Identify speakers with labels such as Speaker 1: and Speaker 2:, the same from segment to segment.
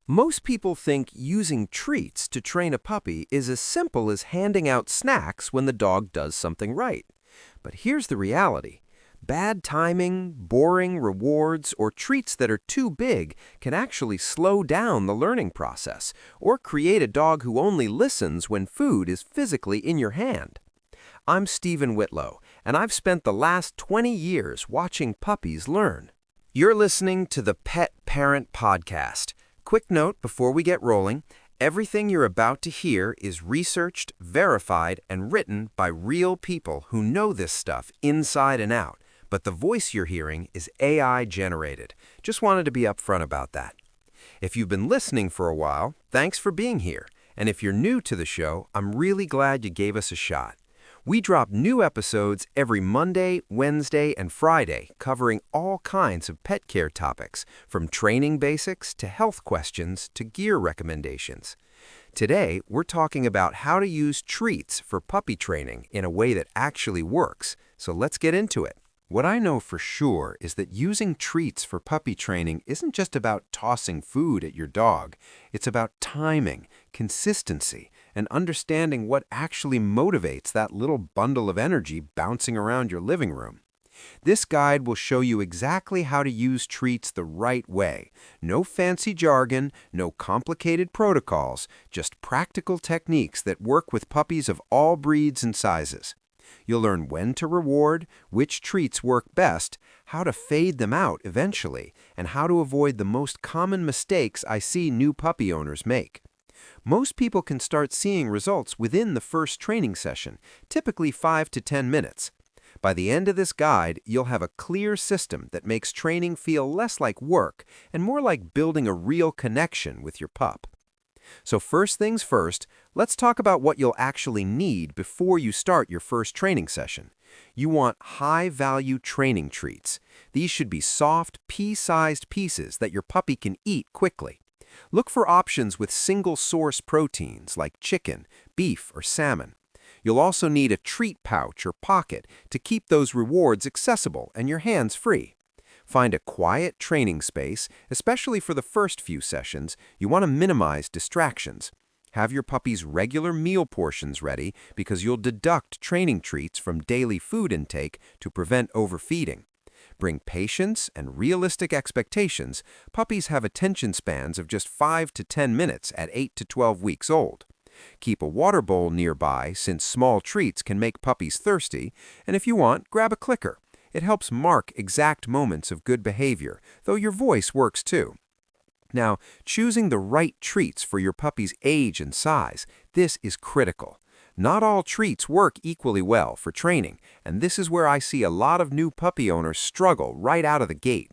Speaker 1: Most people think using treats to train a puppy is as simple as handing out snacks when the dog does something right. But here's the reality. Bad timing, boring rewards, or treats that are too big can actually slow down the learning process or create a dog who only listens when food is physically in your hand. I'm Stephen Whitlow, and I've spent the last 20 years watching puppies learn. You're listening to the Pet Parent Podcast. Quick note before we get rolling, everything you're about to hear is researched, verified, and written by real people who know this stuff inside and out, but the voice you're hearing is AI generated. Just wanted to be upfront about that. If you've been listening for a while, thanks for being here. And if you're new to the show, I'm really glad you gave us a shot. We drop new episodes every Monday, Wednesday, and Friday, covering all kinds of pet care topics, from training basics to health questions to gear recommendations. Today, we're talking about how to use treats for puppy training in a way that actually works, so let's get into it. What I know for sure is that using treats for puppy training isn't just about tossing food at your dog. It's about timing, consistency, and understanding what actually motivates that little bundle of energy bouncing around your living room. This guide will show you exactly how to use treats the right way. No fancy jargon, no complicated protocols, just practical techniques that work with puppies of all breeds and sizes. You'll learn when to reward, which treats work best, how to fade them out eventually, and how to avoid the most common mistakes I see new puppy owners make. Most people can start seeing results within the first training session, typically 5 to 10 minutes. By the end of this guide, you'll have a clear system that makes training feel less like work and more like building a real connection with your pup. So first things first, let's talk about what you'll actually need before you start your first training session. You want high-value training treats. These should be soft, pea-sized pieces that your puppy can eat quickly. Look for options with single-source proteins like chicken, beef, or salmon. You'll also need a treat pouch or pocket to keep those rewards accessible and your hands free. Find a quiet training space, especially for the first few sessions. You want to minimize distractions. Have your puppy's regular meal portions ready because you'll deduct training treats from daily food intake to prevent overfeeding. Bring patience and realistic expectations. Puppies have attention spans of just 5 to 10 minutes at 8 to 12 weeks old. Keep a water bowl nearby since small treats can make puppies thirsty, and if you want, grab a clicker. It helps mark exact moments of good behavior, though your voice works too. Now, choosing the right treats for your puppy's age and size, this is critical. Not all treats work equally well for training, and this is where I see a lot of new puppy owners struggle right out of the gate.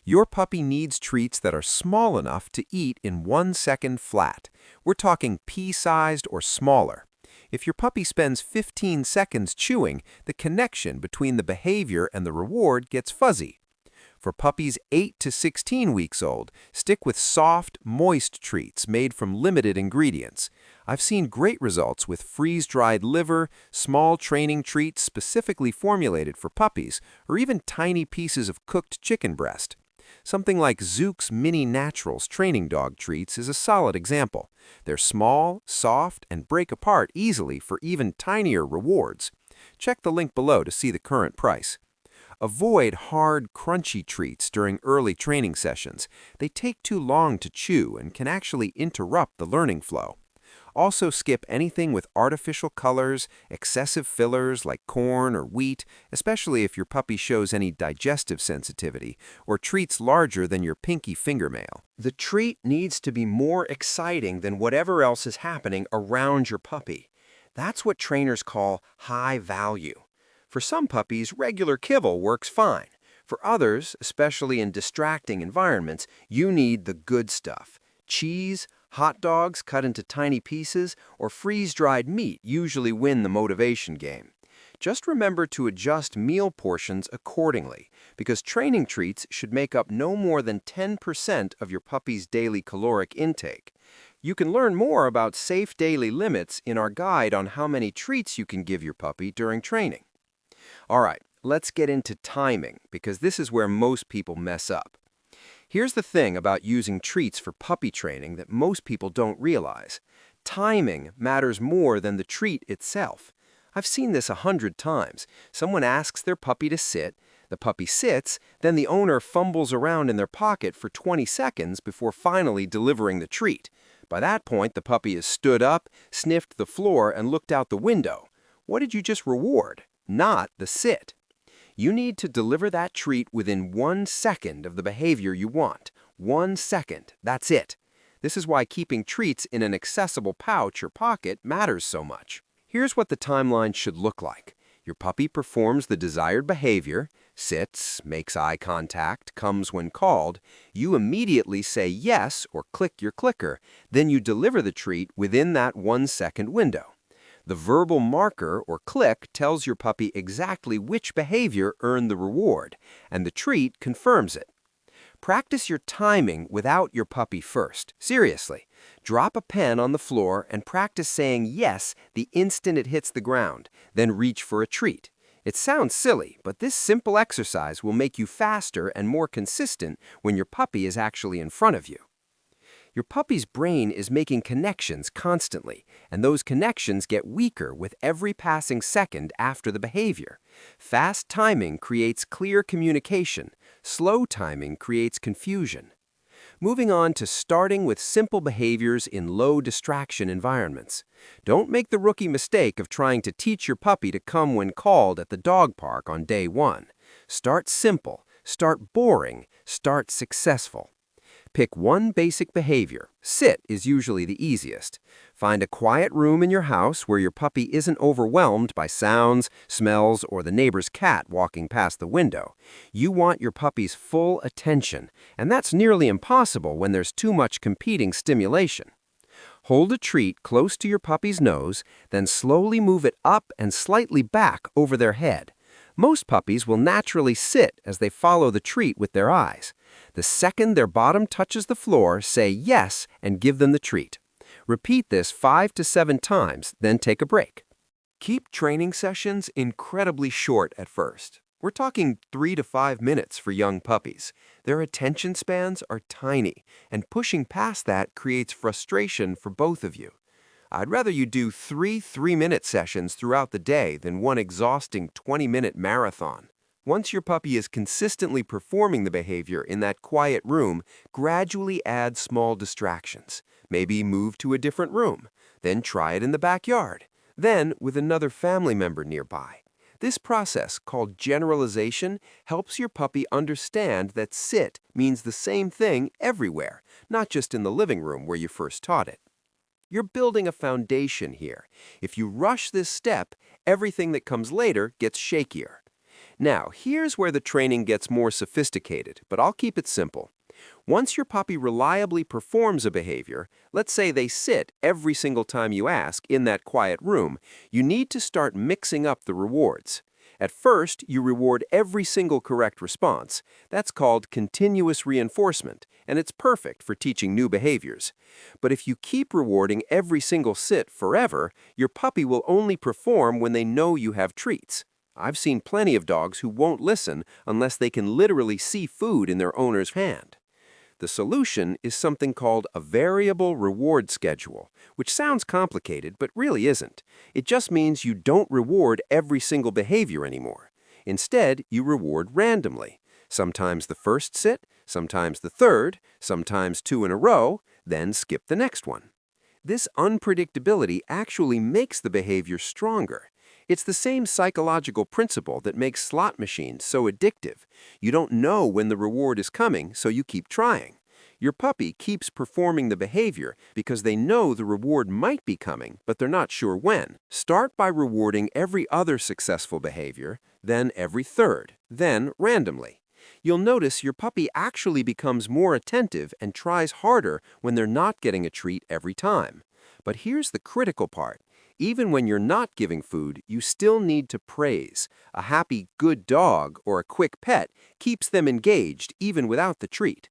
Speaker 1: Your puppy needs treats that are small enough to eat in 1 second flat. We're talking pea-sized or smaller. If your puppy spends 15 seconds chewing, the connection between the behavior and the reward gets fuzzy. For puppies 8 to 16 weeks old, stick with soft, moist treats made from limited ingredients. I've seen great results with freeze-dried liver, small training treats specifically formulated for puppies, or even tiny pieces of cooked chicken breast. Something like Zook's Mini Naturals training dog treats is a solid example. They're small, soft, and break apart easily for even tinier rewards. Check the link below to see the current price. Avoid hard, crunchy treats during early training sessions. They take too long to chew and can actually interrupt the learning flow. Also skip anything with artificial colors, excessive fillers like corn or wheat, especially if your puppy shows any digestive sensitivity, or treats larger than your pinky fingernail. The treat needs to be more exciting than whatever else is happening around your puppy. That's what trainers call high value. For some puppies, regular kibble works fine. For others, especially in distracting environments, you need the good stuff. Cheese, hot dogs cut into tiny pieces, or freeze-dried meat usually win the motivation game. Just remember to adjust meal portions accordingly, because training treats should make up no more than 10% of your puppy's daily caloric intake. You can learn more about safe daily limits in our guide on how many treats you can give your puppy during training. All right, let's get into timing, because this is where most people mess up. Here's the thing about using treats for puppy training that most people don't realize. Timing matters more than the treat itself. I've seen this 100 times. Someone asks their puppy to sit, the puppy sits, then the owner fumbles around in their pocket for 20 seconds before finally delivering the treat. By that point, the puppy has stood up, sniffed the floor, and looked out the window. What did you just reward? Not the sit. You need to deliver that treat within 1 second of the behavior you want. 1 second, that's it. This is why keeping treats in an accessible pouch or pocket matters so much. Here's what the timeline should look like. Your puppy performs the desired behavior, sits, makes eye contact, comes when called. You immediately say yes or click your clicker. Then you deliver the treat within that 1 second window. The verbal marker or click tells your puppy exactly which behavior earned the reward, and the treat confirms it. Practice your timing without your puppy first. Seriously. Drop a pen on the floor and practice saying yes the instant it hits the ground, then reach for a treat. It sounds silly, but this simple exercise will make you faster and more consistent when your puppy is actually in front of you. Your puppy's brain is making connections constantly, and those connections get weaker with every passing second after the behavior. Fast timing creates clear communication. Slow timing creates confusion. Moving on to starting with simple behaviors in low distraction environments. Don't make the rookie mistake of trying to teach your puppy to come when called at the dog park on day 1. Start simple, start boring, start successful. Pick one basic behavior. Sit is usually the easiest. Find a quiet room in your house where your puppy isn't overwhelmed by sounds, smells, or the neighbor's cat walking past the window. You want your puppy's full attention, and that's nearly impossible when there's too much competing stimulation. Hold a treat close to your puppy's nose, then slowly move it up and slightly back over their head. Most puppies will naturally sit as they follow the treat with their eyes. The second their bottom touches the floor, say yes and give them the treat. Repeat this 5 to 7 times, then take a break. Keep training sessions incredibly short at first. We're talking 3 to 5 minutes for young puppies. Their attention spans are tiny, and pushing past that creates frustration for both of you. I'd rather you do 3 3-minute sessions throughout the day than one exhausting 20-minute marathon. Once your puppy is consistently performing the behavior in that quiet room, gradually add small distractions. Maybe move to a different room, then try it in the backyard, then with another family member nearby. This process, called generalization, helps your puppy understand that sit means the same thing everywhere, not just in the living room where you first taught it. You're building a foundation here. If you rush this step, everything that comes later gets shakier. Now, here's where the training gets more sophisticated, but I'll keep it simple. Once your puppy reliably performs a behavior, let's say they sit every single time you ask in that quiet room, you need to start mixing up the rewards. At first, you reward every single correct response. That's called continuous reinforcement, and it's perfect for teaching new behaviors. But if you keep rewarding every single sit forever, your puppy will only perform when they know you have treats. I've seen plenty of dogs who won't listen unless they can literally see food in their owner's hand. The solution is something called a variable reward schedule, which sounds complicated but really isn't. It just means you don't reward every single behavior anymore. Instead, you reward randomly. Sometimes the first sit, sometimes the third, sometimes 2 in a row, then skip the next one. This unpredictability actually makes the behavior stronger. It's the same psychological principle that makes slot machines so addictive. You don't know when the reward is coming, so you keep trying. Your puppy keeps performing the behavior because they know the reward might be coming, but they're not sure when. Start by rewarding every other successful behavior, then every third, then randomly. You'll notice your puppy actually becomes more attentive and tries harder when they're not getting a treat every time. But here's the critical part. Even when you're not giving food, you still need to praise. A happy, good dog or a quick pet keeps them engaged even without the treat.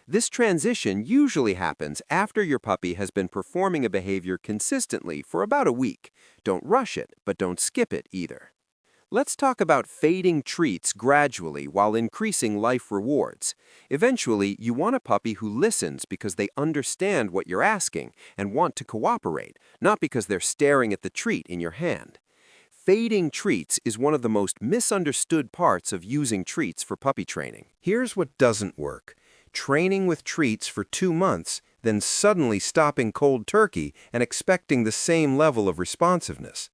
Speaker 1: This transition usually happens after your puppy has been performing a behavior consistently for about a week. Don't rush it, but don't skip it either. Let's talk about fading treats gradually while increasing life rewards. Eventually, you want a puppy who listens because they understand what you're asking and want to cooperate, not because they're staring at the treat in your hand. Fading treats is one of the most misunderstood parts of using treats for puppy training. Here's what doesn't work. Training with treats for 2 months, then suddenly stopping cold turkey and expecting the same level of responsiveness.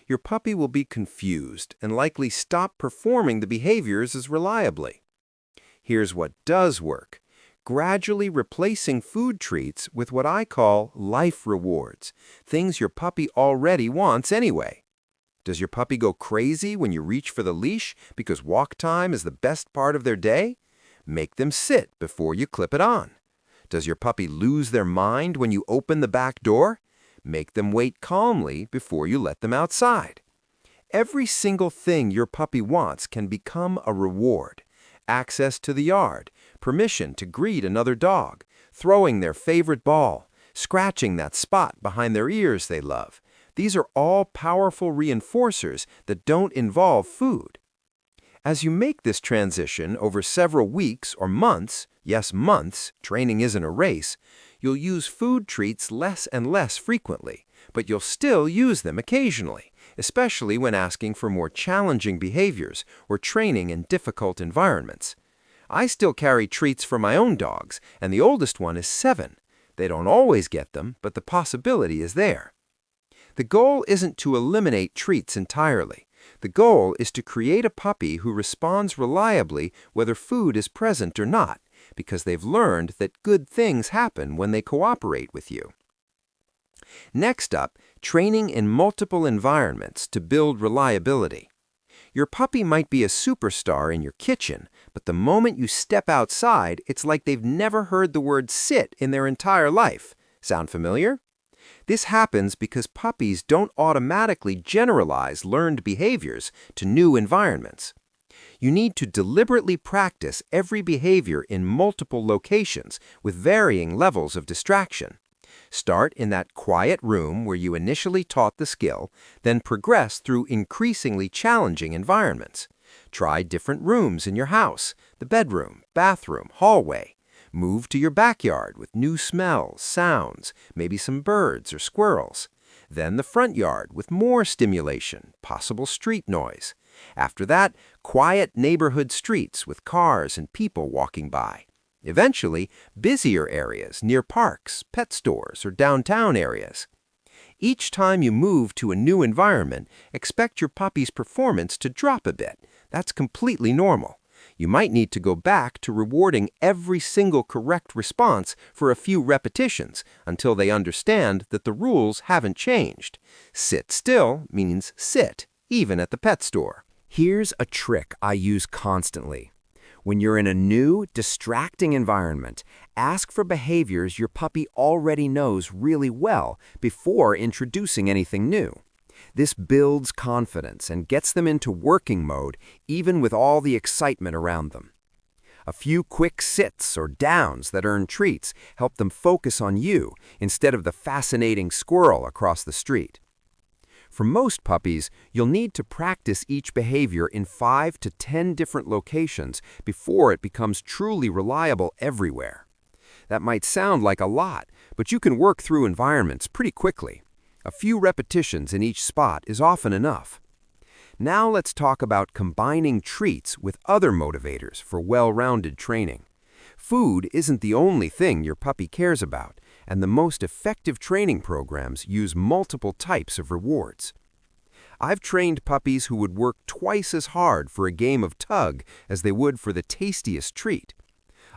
Speaker 1: Your puppy will be confused and likely stop performing the behaviors as reliably. Here's what does work. Gradually replacing food treats with what I call life rewards, things your puppy already wants anyway. Does your puppy go crazy when you reach for the leash because walk time is the best part of their day? Make them sit before you clip it on. Does your puppy lose their mind when you open the back door? Make them wait calmly before you let them outside. Every single thing your puppy wants can become a reward. Access to the yard, permission to greet another dog, throwing their favorite ball, scratching that spot behind their ears they love. These are all powerful reinforcers that don't involve food. As you make this transition over several weeks or months, yes, months, training isn't a race, you'll use food treats less and less frequently, but you'll still use them occasionally, especially when asking for more challenging behaviors or training in difficult environments. I still carry treats for my own dogs, and the oldest one is 7. They don't always get them, but the possibility is there. The goal isn't to eliminate treats entirely. The goal is to create a puppy who responds reliably whether food is present or not, because they've learned that good things happen when they cooperate with you. Next up, training in multiple environments to build reliability. Your puppy might be a superstar in your kitchen, but the moment you step outside, it's like they've never heard the word sit in their entire life. Sound familiar? This happens because puppies don't automatically generalize learned behaviors to new environments. You need to deliberately practice every behavior in multiple locations with varying levels of distraction. Start in that quiet room where you initially taught the skill, then progress through increasingly challenging environments. Try different rooms in your house, the bedroom, bathroom, hallway. Move to your backyard with new smells, sounds, maybe some birds or squirrels. Then the front yard with more stimulation, possible street noise. After that, quiet neighborhood streets with cars and people walking by. Eventually, busier areas near parks, pet stores, or downtown areas. Each time you move to a new environment, expect your puppy's performance to drop a bit. That's completely normal. You might need to go back to rewarding every single correct response for a few repetitions until they understand that the rules haven't changed. Sit still means sit, even at the pet store.
Speaker 2: Here's a trick I use constantly. When you're in a new, distracting environment, ask for behaviors your puppy already knows really well before introducing anything new. This builds confidence and gets them into working mode even with all the excitement around them. A few quick sits or downs that earn treats help them focus on you instead of the fascinating squirrel across the street. For most puppies, you'll need to practice each behavior in 5 to 10 different locations before it becomes truly reliable everywhere. That might sound like a lot, but you can work through environments pretty quickly. A few repetitions in each spot is often enough. Now let's talk about combining treats with other motivators for well-rounded training. Food isn't the only thing your puppy cares about, and the most effective training programs use multiple types of rewards. I've trained puppies who would work twice as hard for a game of tug as they would for the tastiest treat.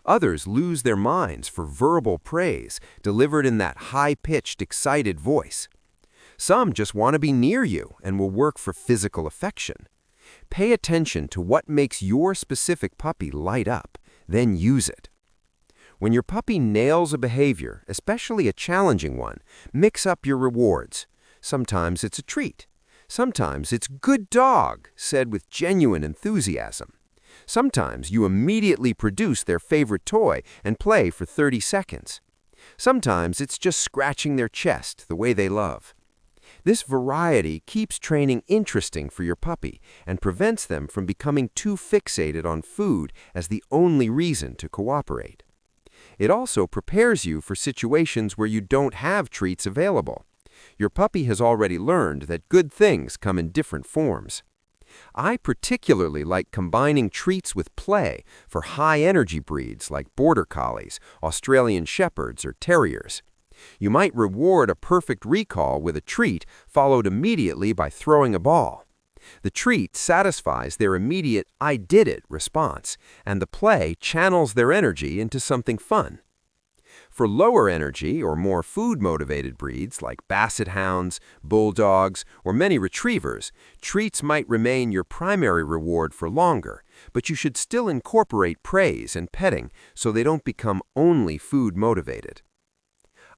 Speaker 2: Others lose their minds for verbal praise delivered in that high-pitched, excited voice. Some just want to be near you and will work for physical affection. Pay attention to what makes your specific puppy light up, then use it. When your puppy nails a behavior, especially a challenging one, mix up your rewards. Sometimes it's a treat. Sometimes it's "good dog," said with genuine enthusiasm. Sometimes you immediately produce their favorite toy and play for 30 seconds. Sometimes it's just scratching their chest the way they love.
Speaker 1: This variety keeps training interesting for your puppy and prevents them from becoming too fixated on food as the only reason to cooperate. It also prepares you for situations where you don't have treats available. Your puppy has already learned that good things come in different forms. I particularly like combining treats with play for high-energy breeds like Border Collies, Australian Shepherds, or Terriers. You might reward a perfect recall with a treat followed immediately by throwing a ball. The treat satisfies their immediate "I did it" response, and the play channels their energy into something fun. For lower energy or more food-motivated breeds like Basset Hounds, Bulldogs, or many Retrievers, treats might remain your primary reward for longer, but you should still incorporate praise and petting so they don't become only food-motivated.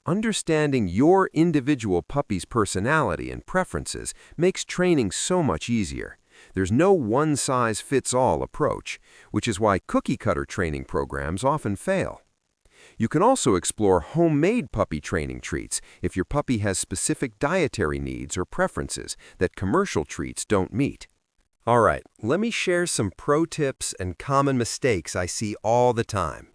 Speaker 1: Understanding your individual puppy's personality and preferences makes training so much easier. There's no one-size-fits-all approach, which is why cookie-cutter training programs often fail. You can also explore homemade puppy training treats if your puppy has specific dietary needs or preferences that commercial treats don't meet. All right, let me share some pro tips and common mistakes I see all the time.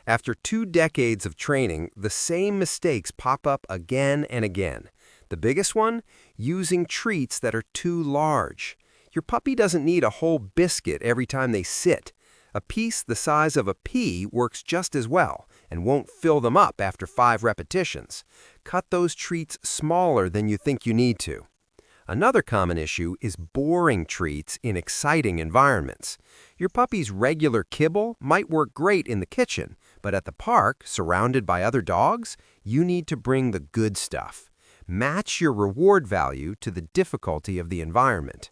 Speaker 1: After 2 decades of training, the same mistakes pop up again and again. The biggest one? Using treats that are too large. Your puppy doesn't need a whole biscuit every time they sit. A piece the size of a pea works just as well and won't fill them up after 5 repetitions. Cut those treats smaller than you think you need to. Another common issue is boring treats in exciting environments. Your puppy's regular kibble might work great in the kitchen, but at the park, surrounded by other dogs, you need to bring the good stuff. Match your reward value to the difficulty of the environment.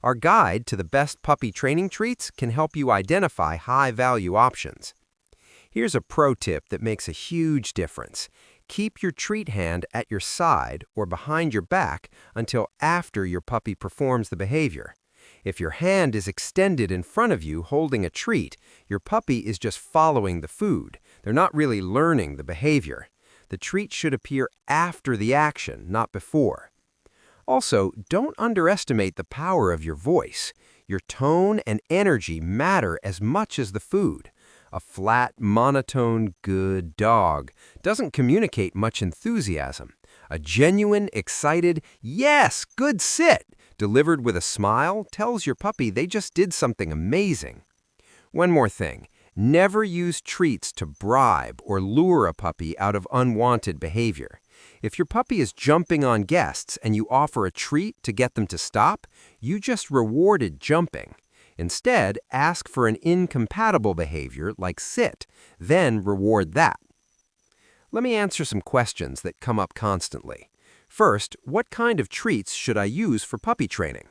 Speaker 1: Our guide to the best puppy training treats can help you identify high-value options. Here's a pro tip that makes a huge difference. Keep your treat hand at your side or behind your back until after your puppy performs the behavior. If your hand is extended in front of you holding a treat, your puppy is just following the food. They're not really learning the behavior. The treat should appear after the action, not before. Also, don't underestimate the power of your voice. Your tone and energy matter as much as the food. A flat, monotone, good dog doesn't communicate much enthusiasm. A genuine, excited, "Yes, good sit," delivered with a smile tells your puppy they just did something amazing. One more thing. Never use treats to bribe or lure a puppy out of unwanted behavior. If your puppy is jumping on guests and you offer a treat to get them to stop, you just rewarded jumping. Instead, ask for an incompatible behavior like sit, then reward that. Let me answer some questions that come up constantly. First, what kind of treats should I use for puppy training?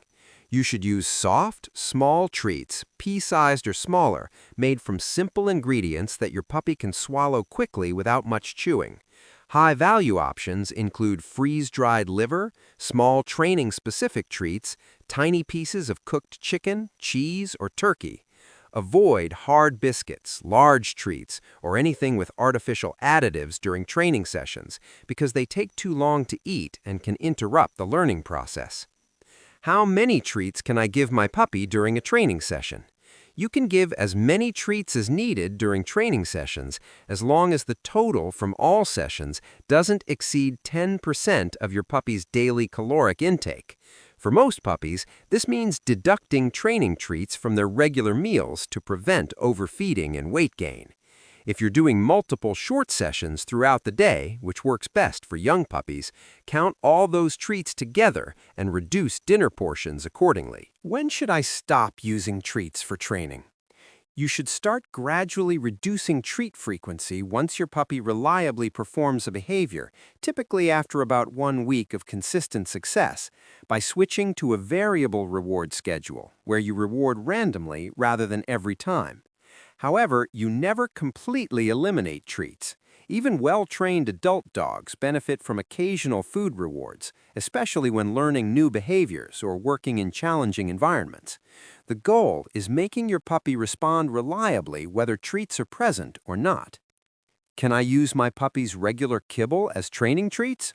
Speaker 1: You should use soft, small treats, pea-sized or smaller, made from simple ingredients that your puppy can swallow quickly without much chewing. High-value options include freeze-dried liver, small training-specific treats, tiny pieces of cooked chicken, cheese, or turkey. Avoid hard biscuits, large treats, or anything with artificial additives during training sessions because they take too long to eat and can interrupt the learning process. How many treats can I give my puppy during a training session? You can give as many treats as needed during training sessions as long as the total from all sessions doesn't exceed 10% of your puppy's daily caloric intake. For most puppies, this means deducting training treats from their regular meals to prevent overfeeding and weight gain. If you're doing multiple short sessions throughout the day, which works best for young puppies, count all those treats together and reduce dinner portions accordingly. When should I stop using treats for training? You should start gradually reducing treat frequency once your puppy reliably performs a behavior, typically after about 1 week of consistent success, by switching to a variable reward schedule, where you reward randomly rather than every time. However, you never completely eliminate treats. Even well-trained adult dogs benefit from occasional food rewards, especially when learning new behaviors or working in challenging environments. The goal is making your puppy respond reliably whether treats are present or not. Can I use my puppy's regular kibble as training treats?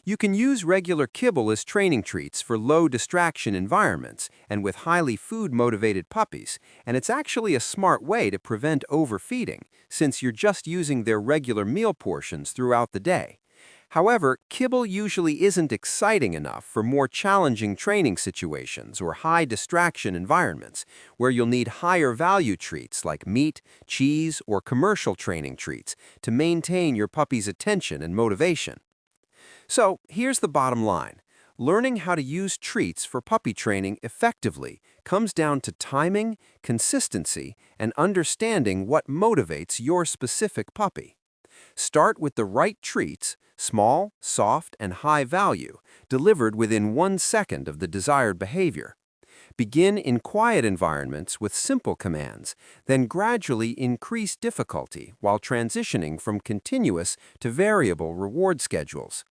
Speaker 1: You can use regular kibble as training treats for low-distraction environments and with highly food-motivated puppies, and it's actually a smart way to prevent overfeeding, since you're just using their regular meal portions throughout the day. However, kibble usually isn't exciting enough for more challenging training situations or high-distraction environments, where you'll need higher-value treats like meat, cheese, or commercial training treats to maintain your puppy's attention and motivation. So, here's the bottom line. Learning how to use treats for puppy training effectively comes down to timing, consistency, and understanding what motivates your specific puppy. Start with the right treats, small, soft, and high value, delivered within 1 second of the desired behavior. Begin in quiet environments with simple commands, then gradually increase difficulty while transitioning from continuous to variable reward schedules.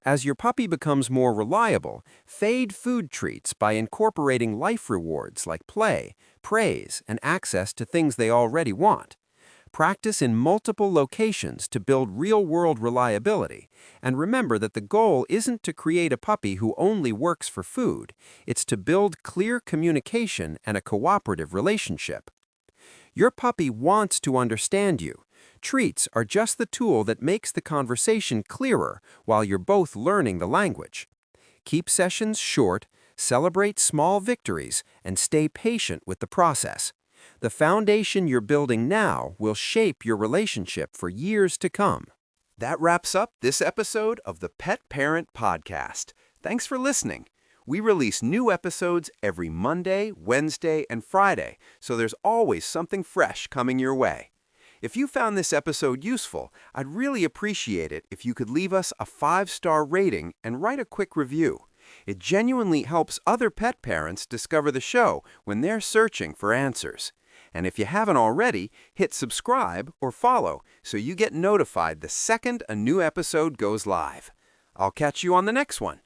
Speaker 1: As your puppy becomes more reliable, fade food treats by incorporating life rewards like play, praise, and access to things they already want. Practice in multiple locations to build real-world reliability, and remember that the goal isn't to create a puppy who only works for food, it's to build clear communication and a cooperative relationship. Your puppy wants to understand you. Treats are just the tool that makes the conversation clearer while you're both learning the language. Keep sessions short, celebrate small victories, and stay patient with the process. The foundation you're building now will shape your relationship for years to come.
Speaker 2: That wraps up this episode of the Pet Parent Podcast. Thanks for listening. We release new episodes every Monday, Wednesday, and Friday, so there's always something fresh coming your way. If you found this episode useful, I'd really appreciate it if you could leave us a 5-star rating and write a quick review. It genuinely helps other pet parents discover the show when they're searching for answers. And if you haven't already, hit subscribe or follow so you get notified the second a new episode goes live. I'll catch you on the next one.